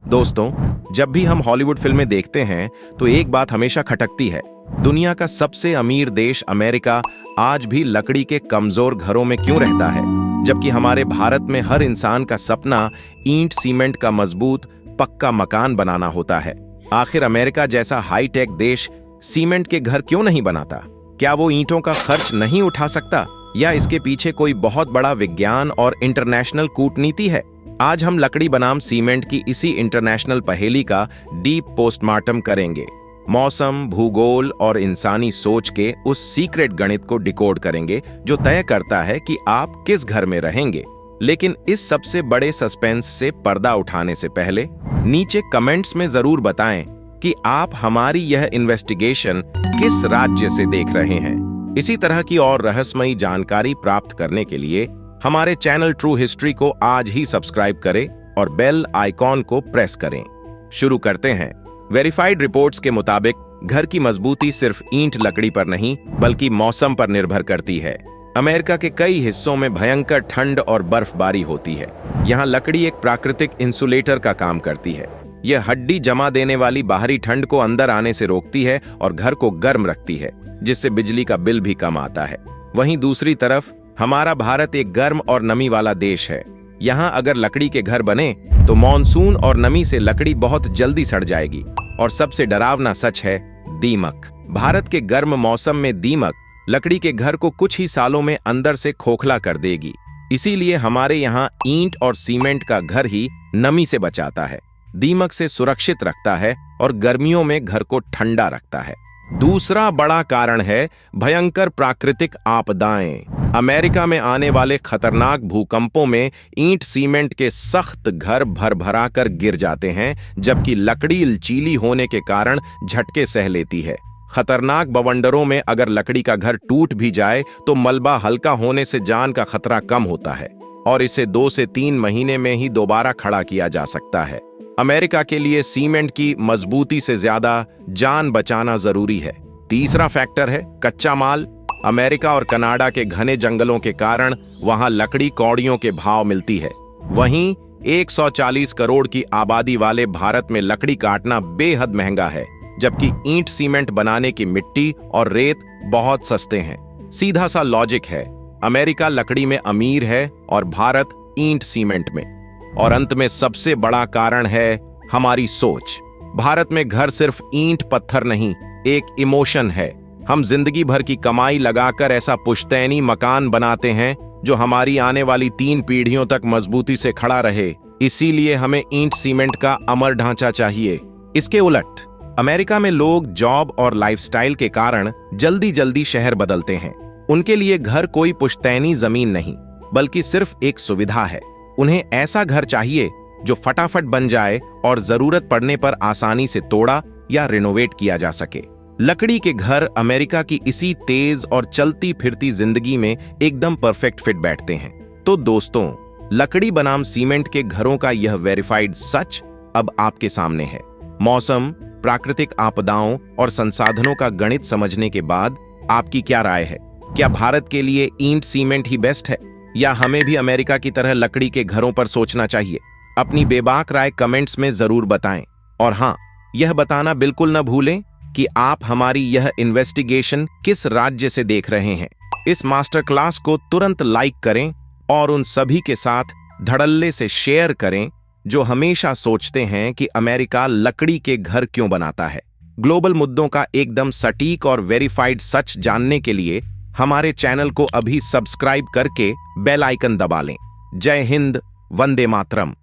दोस्तों, जब भी हम हॉलीवुड फिल्में देखते हैं तो एक बात हमेशा खटकती है। दुनिया का सबसे अमीर देश अमेरिका आज भी लकड़ी के कमजोर घरों में क्यों रहता है, जबकि हमारे भारत में हर इंसान का सपना ईंट सीमेंट का मजबूत पक्का मकान बनाना होता है। आखिर अमेरिका जैसा हाईटेक देश सीमेंट के घर क्यों नहीं बनाता? क्या वो ईंटों का खर्च नहीं उठा सकता, या इसके पीछे कोई बहुत बड़ा विज्ञान और इंटरनेशनल कूटनीति है? आज हम लकड़ी बनाम सीमेंट की इसी इंटरनेशनल पहेली का डीप पोस्टमार्टम करेंगे। मौसम, भूगोल और इंसानी सोच के उस सीक्रेट गणित को डिकोड करेंगे जो तय करता है कि आप किस घर में रहेंगे। लेकिन इस सबसे बड़े सस्पेंस से पर्दा उठाने से पहले नीचे कमेंट्स में जरूर बताएं कि आप हमारी यह इन्वेस्टिगेशन किस राज्य से देख रहे हैं। इसी तरह की और रहस्यमयी जानकारी प्राप्त करने के लिए हमारे चैनल ट्रू हिस्ट्री को आज ही सब्सक्राइब करें और बेल आइकॉन को प्रेस करें। शुरू करते हैं। वेरीफाइड रिपोर्ट्स के मुताबिक घर की मजबूती सिर्फ ईंट लकड़ी पर नहीं बल्कि मौसम पर निर्भर करती है। अमेरिका के कई हिस्सों में भयंकर ठंड और बर्फबारी होती है। यहाँ लकड़ी एक प्राकृतिक इंसुलेटर का काम करती है। यह हड्डी जमा देने वाली बाहरी ठंड को अंदर आने से रोकती है और घर को गर्म रखती है, जिससे बिजली का बिल भी कम आता है। वहीं दूसरी तरफ हमारा भारत एक गर्म और नमी वाला देश है। यहाँ अगर लकड़ी के घर बने तो मॉनसून और नमी से लकड़ी बहुत जल्दी सड़ जाएगी। और सबसे डरावना सच है दीमक। भारत के गर्म मौसम में दीमक लकड़ी के घर को कुछ ही सालों में अंदर से खोखला कर देगी। इसीलिए हमारे यहाँ ईंट और सीमेंट का घर ही नमी से बचाता है, दीमक से सुरक्षित रखता है और गर्मियों में घर को ठंडा रखता है। दूसरा बड़ा कारण है भयंकर प्राकृतिक आपदाएं। अमेरिका में आने वाले खतरनाक भूकंपों में ईंट सीमेंट के सख्त घर भरभरा कर गिर जाते हैं, जबकि लकड़ी लचीली होने के कारण झटके सह लेती है। खतरनाक बवंडरों में अगर लकड़ी का घर टूट भी जाए तो मलबा हल्का होने से जान का खतरा कम होता है और इसे 2 से 3 महीने में ही दोबारा खड़ा किया जा सकता है। अमेरिका के लिए सीमेंट की मजबूती से ज्यादा जान बचाना जरूरी है। तीसरा फैक्टर है कच्चा माल। अमेरिका और कनाडा के घने जंगलों के कारण वहां लकड़ी कौड़ियों के भाव मिलती है। वहीं 140 करोड़ की आबादी वाले भारत में लकड़ी काटना बेहद महंगा है, जबकि ईंट सीमेंट बनाने की मिट्टी और रेत बहुत सस्ते हैं। सीधा सा लॉजिक है, अमेरिका लकड़ी में अमीर है और भारत ईंट सीमेंट में। और अंत में सबसे बड़ा कारण है हमारी सोच। भारत में घर सिर्फ ईंट पत्थर नहीं, एक इमोशन है। हम जिंदगी भर की कमाई लगाकर ऐसा पुश्तैनी मकान बनाते हैं जो हमारी आने वाली 3 पीढ़ियों तक मजबूती से खड़ा रहे। इसीलिए हमें ईंट सीमेंट का अमर ढांचा चाहिए। इसके उलट अमेरिका में लोग जॉब और लाइफस्टाइल के कारण जल्दी जल्दी शहर बदलते हैं। उनके लिए घर कोई पुश्तैनी जमीन नहीं बल्कि सिर्फ एक सुविधा है। उन्हें ऐसा घर चाहिए जो फटाफट बन जाए और जरूरत पड़ने पर आसानी से तोड़ा या रिनोवेट किया जा सके। लकड़ी के घर अमेरिका की इसी तेज और चलती फिरती जिंदगी में एकदम परफेक्ट फिट बैठते हैं। तो दोस्तों, लकड़ी बनाम सीमेंट के घरों का यह वेरीफाइड सच अब आपके सामने है। मौसम, प्राकृतिक आपदाओं और संसाधनों का गणित समझने के बाद आपकी क्या राय है? क्या भारत के लिए ईंट सीमेंट ही बेस्ट है, या हमें भी अमेरिका की तरह लकड़ी के घरों पर सोचना चाहिए? अपनी बेबाक राय कमेंट्स में जरूर बताएं। और हां, यह बताना बिल्कुल न भूलें कि आप हमारी यह इन्वेस्टिगेशन किस राज्य से देख रहे हैं। इस मास्टर क्लास को तुरंत लाइक करें और उन सभी के साथ धड़ल्ले से शेयर करें जो हमेशा सोचते हैं कि अमेरिका लकड़ी के घर क्यों बनाता है। ग्लोबल मुद्दों का एकदम सटीक और वेरीफाइड सच जानने के लिए हमारे चैनल को अभी सब्सक्राइब करके बेल आइकन दबा लें। जय हिंद, वंदे मातरम।